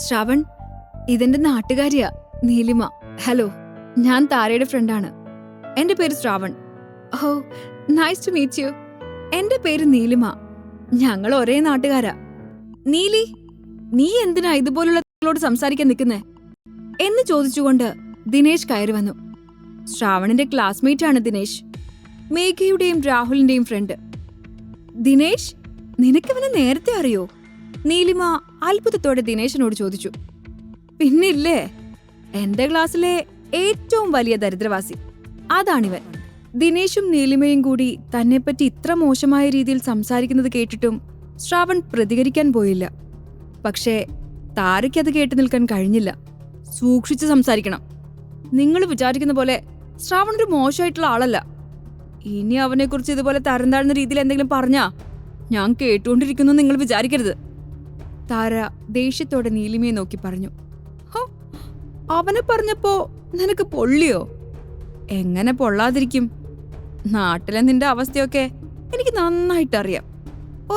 ശ്രാവൺ, ഇതെന്റെ നാട്ടുകാരിയാ നീലിമ. ഹലോ, ഞാൻ താരയുടെ ഫ്രണ്ടാണ്. എന്റെ പേര് ശ്രാവൺ. ഓ, നൈസ് ടു മീറ്റ് യു. എന്റെ പേര് നീലിമ. ഞങ്ങൾ ഒരേ നാട്ടുകാരാ. നീലി, നീ എന്തിനാ ഇതുപോലുള്ള സംസാരിക്കാൻ നിൽക്കുന്നേ എന്ന് ചോദിച്ചുകൊണ്ട് ദിനേശ് കയറി വന്നു. ശ്രാവണിന്റെ ക്ലാസ്മേറ്റ് ആണ് ദിനേശ്, മേഘയുടെയും രാഹുലിന്റെയും ഫ്രണ്ട്. ദിനേശ്, നിനക്കിവനെ നേരത്തെ അറിയോ? നീലിമ അത്ഭുതത്തോടെ ദിനേശിനോട് ചോദിച്ചു. പിന്നില്ലേ, എന്റെ ക്ലാസ്സിലെ ഏറ്റവും വലിയ ദരിദ്രവാസി അതാണിവൻ. ദിനേശും നീലിമയും കൂടി തന്നെപ്പറ്റി ഇത്ര മോശമായ രീതിയിൽ സംസാരിക്കുന്നത് കേട്ടിട്ടും ശ്രാവൺ പ്രതികരിക്കാൻ പോയില്ല. പക്ഷേ താരയ്ക്കത് കേട്ടു നിൽക്കാൻ കഴിഞ്ഞില്ല. സൂക്ഷിച്ച് സംസാരിക്കണം. നിങ്ങൾ വിചാരിക്കുന്ന പോലെ ശ്രാവൺ ഒരു മോശമായിട്ടുള്ള ആളല്ല. ഇനി അവനെക്കുറിച്ച് ഇതുപോലെ തരം താഴ്ന്ന രീതിയിൽ എന്തെങ്കിലും പറഞ്ഞാ ഞാൻ കേട്ടുകൊണ്ടിരിക്കുന്നു നിങ്ങൾ വിചാരിക്കരുത്. താര ദേഷ്യത്തോടെ നീലിമയെ നോക്കി പറഞ്ഞു. ഹോ, അവനെ പറഞ്ഞപ്പോ നിനക്ക് പൊള്ളിയോ? എങ്ങനെ പൊള്ളാതിരിക്കും? നാട്ടിലെ നിന്റെ അവസ്ഥയൊക്കെ എനിക്ക് നന്നായിട്ടറിയാം.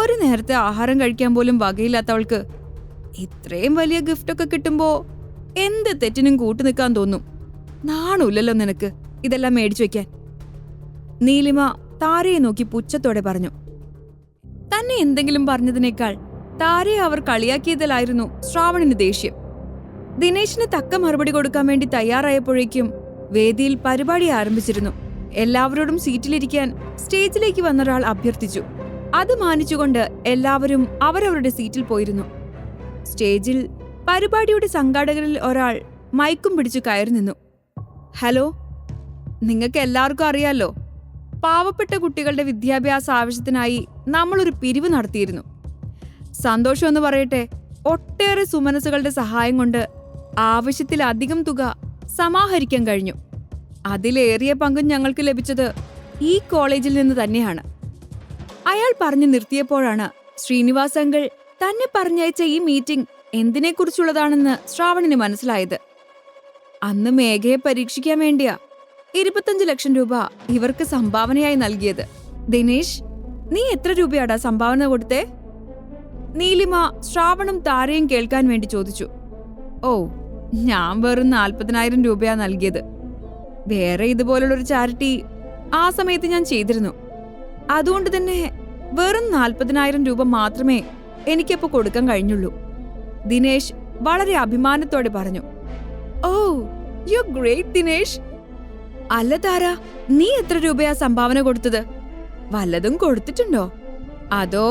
ഒരു നേരത്തെ ആഹാരം കഴിക്കാൻ പോലും വകയില്ലാത്തവൾക്ക് ഇത്രയും വലിയ ഗിഫ്റ്റൊക്കെ കിട്ടുമ്പോ എന്ത് തെറ്റിനും കൂട്ടു നിൽക്കാൻ തോന്നും. നാണമില്ലല്ലോ നിനക്ക് ഇതെല്ലാം മേടിച്ചു വെക്കാൻ. നീലിമ താരയെ നോക്കി പുച്ഛത്തോടെ പറഞ്ഞു. തന്നെ എന്തെങ്കിലും പറഞ്ഞതിനേക്കാൾ താരയെ അവർ കളിയാക്കിയതിലായിരുന്നു ശ്രാവണിന് ദേഷ്യം. ദിനേശിന് തക്ക മറുപടി കൊടുക്കാൻ വേണ്ടി തയ്യാറായപ്പോഴേക്കും വേദിയിൽ പരിപാടി ആരംഭിച്ചിരുന്നു. എല്ലാവരോടും സീറ്റിലിരിക്കാൻ സ്റ്റേജിലേക്ക് വന്നൊരാൾ അഭ്യർത്ഥിച്ചു. അത് മാനിച്ചുകൊണ്ട് എല്ലാവരും അവരവരുടെ സീറ്റിൽ പോയിരുന്നു. സ്റ്റേജിൽ പരിപാടിയുടെ സംഘാടകരിൽ ഒരാൾ മൈക്കും പിടിച്ചു കയറി നിന്നു. ഹലോ, നിങ്ങൾക്ക് എല്ലാവർക്കും അറിയാലോ, പാവപ്പെട്ട കുട്ടികളുടെ വിദ്യാഭ്യാസ ആവശ്യത്തിനായി നമ്മളൊരു പിരിവ് നടത്തിയിരുന്നു. സന്തോഷമെന്ന് പറയട്ടെ, ഒട്ടേറെ സുമനസുകളുടെ സഹായം കൊണ്ട് ആവശ്യത്തിലധികം തുക സമാഹരിക്കാൻ കഴിഞ്ഞു. അതിലേറിയ പങ്കും ഞങ്ങൾക്ക് ലഭിച്ചത് ഈ കോളേജിൽ നിന്ന് തന്നെയാണ്. അയാൾ പറഞ്ഞു നിർത്തിയപ്പോഴാണ് ശ്രീനിവാസ് അങ്കിൾ തന്നെ പറഞ്ഞയച്ച ഈ മീറ്റിംഗ് എന്തിനെക്കുറിച്ചുള്ളതാണെന്ന് ശ്രാവണിന് മനസ്സിലായത്. അന്ന് മേഘയെ പരീക്ഷിക്കാൻ വേണ്ടിയാ 25 ലക്ഷം രൂപ ഇവർക്ക് സംഭാവനയായി നൽകിയത്. ദിനേശ്, നീ എത്ര രൂപയാടാ സംഭാവന കൊടുത്തേ? നീലിമ ശ്രാവണും താരയും കേൾക്കാൻ വേണ്ടി ചോദിച്ചു. ഓ, ഞാൻ വെറും 40,000 രൂപയാ നൽകിയത്. വേറെ ഇതുപോലുള്ളൊരു ചാരിറ്റി ആ സമയത്ത് ഞാൻ ചെയ്തിരുന്നു. അതുകൊണ്ട് തന്നെ വെറും 40,000 രൂപ മാത്രമേ എനിക്കപ്പോ കൊടുക്കാൻ കഴിഞ്ഞുള്ളൂ. ദിനേശ് വളരെ അഭിമാനത്തോടെ പറഞ്ഞു. ഓ, യു ഗ്രേറ്റ് ദിനേശ്. അല്ല താര, നീ എത്ര രൂപയാ സംഭാവന കൊടുത്തത്? വല്ലതും കൊടുത്തിട്ടുണ്ടോ? അതോ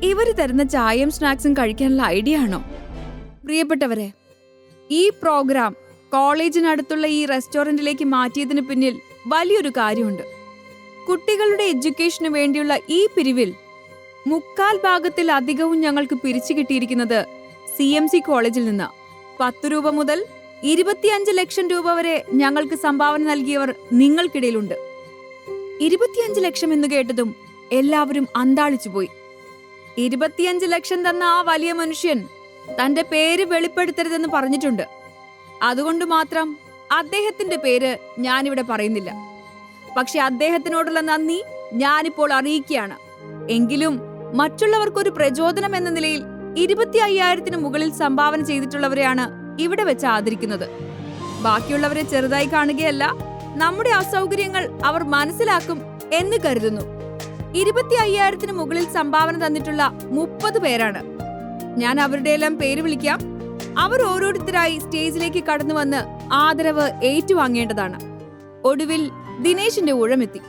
ഇവര് തരുന്ന ചായയും സ്നാക്സും കഴിക്കാനുള്ള ഐഡിയ ആണോ? പ്രിയപ്പെട്ടവരെ, ഈ പ്രോഗ്രാം കോളേജിനടുത്തുള്ള ഈ റെസ്റ്റോറന്റിലേക്ക് മാറ്റിയതിന് പിന്നിൽ വലിയൊരു കാര്യമുണ്ട്. കുട്ടികളുടെ എഡ്യൂക്കേഷന് വേണ്ടിയുള്ള ഈ പിരിവിൽ 3/4 അധികവും ഞങ്ങൾക്ക് പിരിച്ചു കിട്ടിയിരിക്കുന്നത് CMC കോളേജിൽ നിന്ന്. 10 രൂപ മുതൽ 25 ലക്ഷം രൂപ വരെ ഞങ്ങൾക്ക് സംഭാവന നൽകിയവർ നിങ്ങൾക്കിടയിലുണ്ട്. 25 ലക്ഷം എന്ന് കേട്ടതും എല്ലാവരും അന്താളിച്ചുപോയി. 25 ലക്ഷം തന്ന ആ വലിയ മനുഷ്യൻ തന്റെ പേര് വെളിപ്പെടുത്തരുതെന്ന് പറഞ്ഞിട്ടുണ്ട്. അതുകൊണ്ട് മാത്രം അദ്ദേഹത്തിന്റെ പേര് ഞാനിവിടെ പറയുന്നില്ല. പക്ഷെ അദ്ദേഹത്തിനോടുള്ള നന്ദി ഞാനിപ്പോൾ അറിയിക്കുകയാണ്. എങ്കിലും മറ്റുള്ളവർക്കൊരു പ്രചോദനം എന്ന നിലയിൽ 25,000-ന് മുകളിൽ സംഭാവന ചെയ്തിട്ടുള്ളവരെയാണ് ഇവിടെ വെച്ച് ആദരിക്കുന്നത്. ബാക്കിയുള്ളവരെ ചെറുതായി കാണുകയല്ല, നമ്മുടെ അസൗകര്യങ്ങൾ അവർ മനസ്സിലാക്കും എന്ന് കരുതുന്നു. 25,000-ന് മുകളിൽ സംഭാവന തന്നിട്ടുള്ള 30 പേരാണ്. ഞാൻ അവരുടെ എല്ലാം പേര് വിളിക്കാം. അവർ ഓരോരുത്തരായി സ്റ്റേജിലേക്ക് കടന്നു വന്ന് ആദരവ് ഏറ്റുവാങ്ങേണ്ടതാണ്. ഒടുവിൽ ദിനേശിന്റെ ഊഴമെത്തി.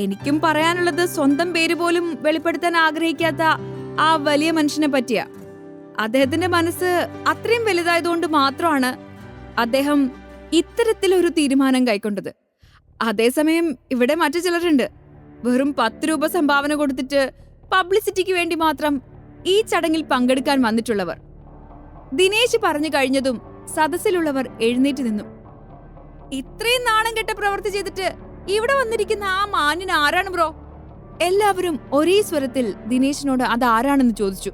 എനിക്കും പറയാനുള്ളത് സ്വന്തം പേര് പോലും വെളിപ്പെടുത്താൻ ആഗ്രഹിക്കാത്ത ആ വലിയ മനുഷ്യനെ പറ്റിയാ. അദ്ദേഹത്തിന്റെ മനസ്സ് അത്രയും വലുതായതുകൊണ്ട് മാത്രമാണ് അദ്ദേഹം ഇത്തരത്തിലൊരു തീരുമാനം കൈക്കൊണ്ടത്. അതേസമയം ഇവിടെ മറ്റു ചിലരുണ്ട്, വെറും 10 രൂപ സംഭാവന കൊടുത്തിട്ട് പബ്ലിസിറ്റിക്ക് വേണ്ടി മാത്രം ഈ ചടങ്ങിൽ പങ്കെടുക്കാൻ വന്നിട്ടുള്ളവർ. ദിനേശ് പറഞ്ഞു കഴിഞ്ഞതും സദസ്സിലുള്ളവർ എഴുന്നേറ്റ് നിന്നു. ഇത്രയും നാണം കെട്ട പ്രവൃത്തി ചെയ്തിട്ട് ഇവിടെ വന്നിരിക്കുന്ന ആ മാന്യൻ ആരാണ് ബ്രോ? എല്ലാവരും ഒരേ സ്വരത്തിൽ ദിനേശിനോട് അതാരാണെന്ന് ചോദിച്ചു.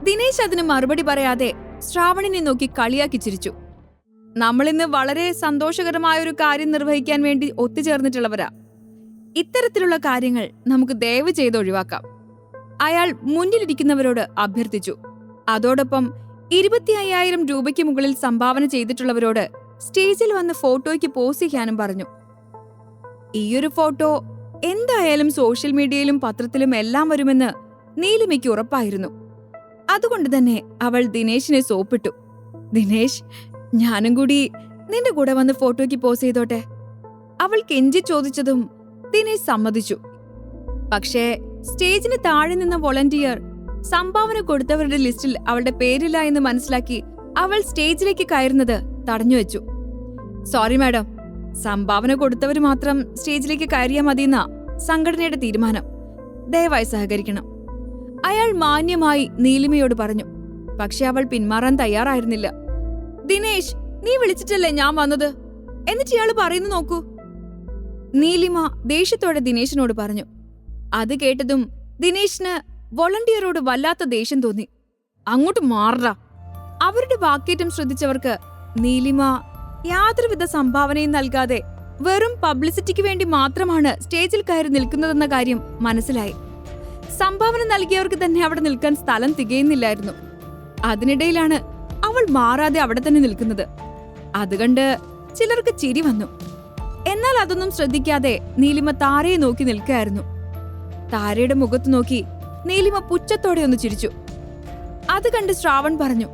ദിനേശ് അതിന് മറുപടി പറയാതെ ശ്രാവണിനെ നോക്കി കളിയാക്കി ചിരിച്ചു. നമ്മളിന്ന് വളരെ സന്തോഷകരമായ ഒരു കാര്യം നിർവഹിക്കാൻ വേണ്ടി ഒത്തുചേർന്നിട്ടുള്ളവരാ. ഇത്തരത്തിലുള്ള കാര്യങ്ങൾ നമുക്ക് ദയവ് ചെയ്ത് ഒഴിവാക്കാം. അയാൾ മുന്നിലിരിക്കുന്നവരോട് അഭ്യർത്ഥിച്ചു. അതോടൊപ്പം 25,000 രൂപയ്ക്ക് മുകളിൽ സംഭാവന ചെയ്തിട്ടുള്ളവരോട് സ്റ്റേജിൽ വന്ന് ഫോട്ടോയ്ക്ക് പോസ് ചെയ്യാനും പറഞ്ഞു. ഈയൊരു ഫോട്ടോ എന്തായാലും സോഷ്യൽ മീഡിയയിലും പത്രത്തിലും എല്ലാം വരുമെന്ന് നീലിമയ്ക്ക് ഉറപ്പായിരുന്നു. അതുകൊണ്ട് തന്നെ അവൾ ദിനേശിനെ സോപ്പിട്ടു. ദിനേശ്, ഞാനും കൂടി നിന്റെ കൂടെ വന്ന് ഫോട്ടോയ്ക്ക് പോസ് ചെയ്തോട്ടെ? അവൾ കെഞ്ചി ചോദിച്ചതും ദിനേശ് സമ്മതിച്ചു. പക്ഷേ സ്റ്റേജിന് താഴെ നിന്ന വോളണ്ടിയർ സംഭാവന കൊടുത്തവരുടെ ലിസ്റ്റിൽ അവളുടെ പേരില്ല എന്ന് മനസ്സിലാക്കി അവൾ സ്റ്റേജിലേക്ക് കയറുന്നത് തടഞ്ഞുവെച്ചു. സോറി മാഡം, സംഭാവന കൊടുത്തവർ മാത്രം സ്റ്റേജിലേക്ക് കയറിയാൽ മതിയെന്ന സംഘടനയുടെ തീരുമാനം. ദയവായി സഹകരിക്കണം. അയാൾ മാന്യമായി നീലിമയോട് പറഞ്ഞു. പക്ഷെ അവൾ പിന്മാറാൻ തയ്യാറായിരുന്നില്ല. ദിനേശ്, നീ വിളിച്ചിട്ടല്ലേ ഞാൻ വന്നത്, എന്നിട്ട് ഇയാള് പറയുന്നു നോക്കൂ. നീലിമ ദേഷ്യത്തോടെ ദിനേശിനോട് പറഞ്ഞു. അത് കേട്ടതും ദിനേശിന് വോളണ്ടിയറോട് വല്ലാത്ത ദേഷ്യം തോന്നി. അങ്ങോട്ട് മാറ. അവരുടെ വാക്കേറ്റം ശ്രദ്ധിച്ചവർക്ക് നീലിമ യാതൊരുവിധ സംഭാവനയും നൽകാതെ വെറും പബ്ലിസിറ്റിക്ക് വേണ്ടി മാത്രമാണ് സ്റ്റേജിൽ കയറി നിൽക്കുന്നതെന്ന കാര്യം മനസ്സിലായി. സംഭാവന നൽകിയവർക്ക് തന്നെ അവിടെ നിൽക്കാൻ സ്ഥലം തികയുന്നില്ലായിരുന്നു. അതിനിടയിലാണ് അവൾ മാറാതെ അവിടെ തന്നെ നിൽക്കുന്നത്. അതുകണ്ട് ചിലർക്ക് ചിരി വന്നു. എന്നാൽ അതൊന്നും ശ്രദ്ധിക്കാതെ നീലിമ താരയെ നോക്കി നിൽക്കുകയായിരുന്നു. താരയുടെ മുഖത്ത് നോക്കി നീലിമ പുച്ഛത്തോടെ ഒന്ന് ചിരിച്ചു. അത് കണ്ട് ശ്രാവൺ പറഞ്ഞു,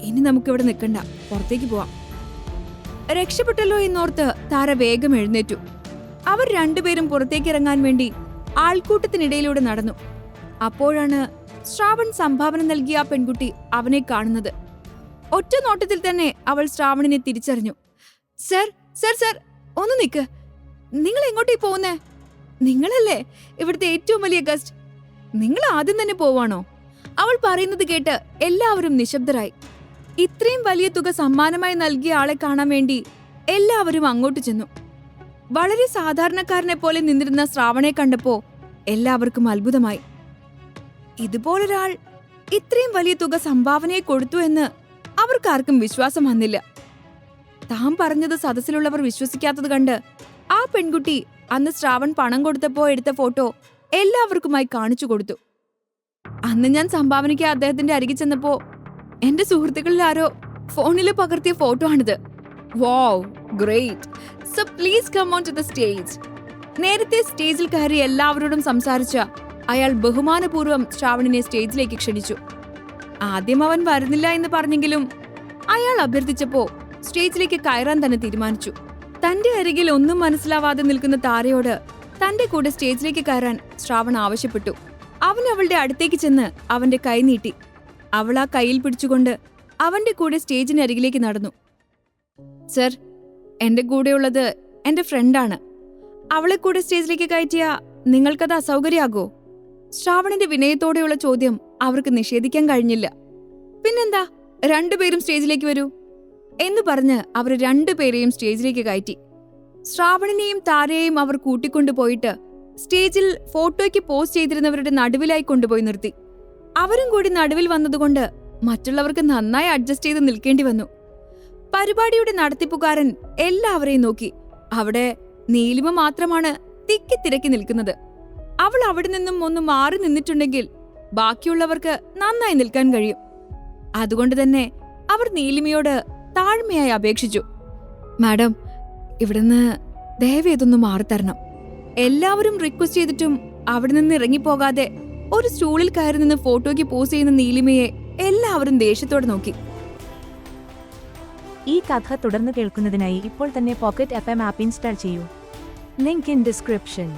ഇനി നമുക്കിവിടെ നിൽക്കണ്ട, പുറത്തേക്ക് പോവാം. രക്ഷപ്പെട്ടല്ലോ എന്നോർത്ത് താര വേഗം എഴുന്നേറ്റു. അവർ രണ്ടുപേരും പുറത്തേക്ക് ഇറങ്ങാൻ വേണ്ടി ആൾക്കൂട്ടത്തിനിടയിലൂടെ നടന്നു. അപ്പോഴാണ് ശ്രാവൺ സംഭാവന നൽകിയ ആ പെൺകുട്ടി അവനെ കാണുന്നത്. ഒറ്റ നോട്ടത്തിൽ തന്നെ അവൾ ശ്രാവണിനെ തിരിച്ചറിഞ്ഞു. സർ സർ സർ ഒന്ന് നിക്ക്, നിങ്ങൾ എങ്ങോട്ടേ പോകുന്നേ? നിങ്ങളല്ലേ ഇവിടുത്തെ ഏറ്റവും വലിയ ഗസ്റ്റ്, നിങ്ങൾ ആദ്യം തന്നെ പോവാണോ? അവൾ പറയുന്നത് കേട്ട് എല്ലാവരും നിശബ്ദരായി. ഇത്രയും വലിയ തുക സമ്മാനമായി നൽകിയ ആളെ കാണാൻ വേണ്ടി എല്ലാവരും അങ്ങോട്ട് ചെന്നു. വളരെ സാധാരണക്കാരനെ പോലെ നിന്നിരുന്ന ശ്രാവണെ കണ്ടപ്പോ എല്ലാവർക്കും അത്ഭുതമായി. ഇതുപോലൊരാൾ ഇത്രയും വലിയ തുക സംഭാവനയെ കൊടുത്തു എന്ന് അവർക്കാർക്കും വിശ്വാസം വന്നില്ല. താൻ പറഞ്ഞത് സദസ്സിലുള്ളവർ വിശ്വസിക്കാത്തത് കണ്ട് ആ പെൺകുട്ടി അന്ന് ശ്രാവൺ പണം കൊടുത്തപ്പോ എടുത്ത ഫോട്ടോ എല്ലാവർക്കുമായി കാണിച്ചു കൊടുത്തു. അന്ന് ഞാൻ സംഭാവനയ്ക്ക് അദ്ദേഹത്തിന്റെ അരികിൽ ചെന്നപ്പോ എന്റെ സുഹൃത്തുക്കളിൽ ആരോ ഫോണില് പകർത്തിയ ഫോട്ടോ ആണിത്. Wow, great. So please come on to the stage. നേരത്തെ സ്റ്റേജിൽ കയറി എല്ലാവരോടും സംസാരിച്ച അയാൾ ബഹുമാനപൂർവ്വം ശ്രാവണിനെ സ്റ്റേജിലേക്ക് ക്ഷണിച്ചു. ആദ്യം അവൻ വരുന്നില്ല എന്ന് പറഞ്ഞെങ്കിലും അയാൾ അഭ്യർത്ഥിച്ചപ്പോ സ്റ്റേജിലേക്ക് കയറാൻ തന്നെ തീരുമാനിച്ചു. തന്റെ അരികിൽ ഒന്നും മനസ്സിലാവാതെ നിൽക്കുന്ന താരയോട് തന്റെ കൂടെ സ്റ്റേജിലേക്ക് കയറാൻ ശ്രാവൺ ആവശ്യപ്പെട്ടു. അവൻ അവളുടെ അടുത്തേക്ക് ചെന്ന് അവന്റെ കൈ നീട്ടി. അവൾ ആ കൈയിൽ പിടിച്ചുകൊണ്ട് അവന്റെ കൂടെ സ്റ്റേജിനരികിലേക്ക് നടന്നു. സർ, എന്റെ കൂടെയുള്ളത് എന്റെ ഫ്രണ്ടാണ്. അവളെ കൂടെ സ്റ്റേജിലേക്ക് കയറ്റിയാ നിങ്ങൾക്കത് അസൗകര്യാകോ? ശ്രാവണിന്റെ വിനയത്തോടെയുള്ള ചോദ്യം അവർക്ക് നിഷേധിക്കാൻ കഴിഞ്ഞില്ല. പിന്നെന്താ, രണ്ടുപേരും സ്റ്റേജിലേക്ക് വരൂ എന്ന് പറഞ്ഞ് അവർ രണ്ടുപേരെയും സ്റ്റേജിലേക്ക് കയറ്റി. ശ്രാവണിനെയും താരയെയും അവർ കൂട്ടിക്കൊണ്ടുപോയിട്ട് സ്റ്റേജിൽ ഫോട്ടോയ്ക്ക് പോസ്റ്റ് ചെയ്തിരുന്നവരുടെ നടുവിലായി കൊണ്ടുപോയി നിർത്തി. അവരും കൂടി നടുവിൽ വന്നതുകൊണ്ട് മറ്റുള്ളവർക്ക് നന്നായി അഡ്ജസ്റ്റ് ചെയ്ത് നിൽക്കേണ്ടി വന്നു. പരിപാടിയുടെ നടത്തിപ്പുകാരൻ എല്ലാവരെയും നോക്കി. അവിടെ നീലിമ മാത്രമാണ് തിക്കി തിരക്കി നിൽക്കുന്നത്. അവൾ അവിടെ നിന്നും ഒന്ന് മാറി നിന്നിട്ടുണ്ടെങ്കിൽ ബാക്കിയുള്ളവർക്ക് നന്നായി നിൽക്കാൻ കഴിയും. അതുകൊണ്ട് തന്നെ അവർ നീലിമയോട് താഴ്മയായി അപേക്ഷിച്ചു, മാഡം, ഇവിടുന്ന് ദയവേതൊന്ന് മാറിത്തരണം. എല്ലാവരും റിക്വസ്റ്റ് ചെയ്തിട്ടും അവിടെ നിന്ന് ഇറങ്ങിപ്പോകാതെ ഒരു സ്റ്റൂളിൽ കയറി നിന്ന് ഫോട്ടോയ്ക്ക് പോസ് ചെയ്യുന്ന നീലിമയെ എല്ലാവരും ദേഷ്യത്തോടെ നോക്കി. ഈ കഥ തുടർന്ന് കേൾക്കുന്നതിനായി ഇപ്പോൾ തന്നെ പോക്കറ്റ് FM ആപ്പ് ഇൻസ്റ്റാൾ ചെയ്യൂ. Link in description.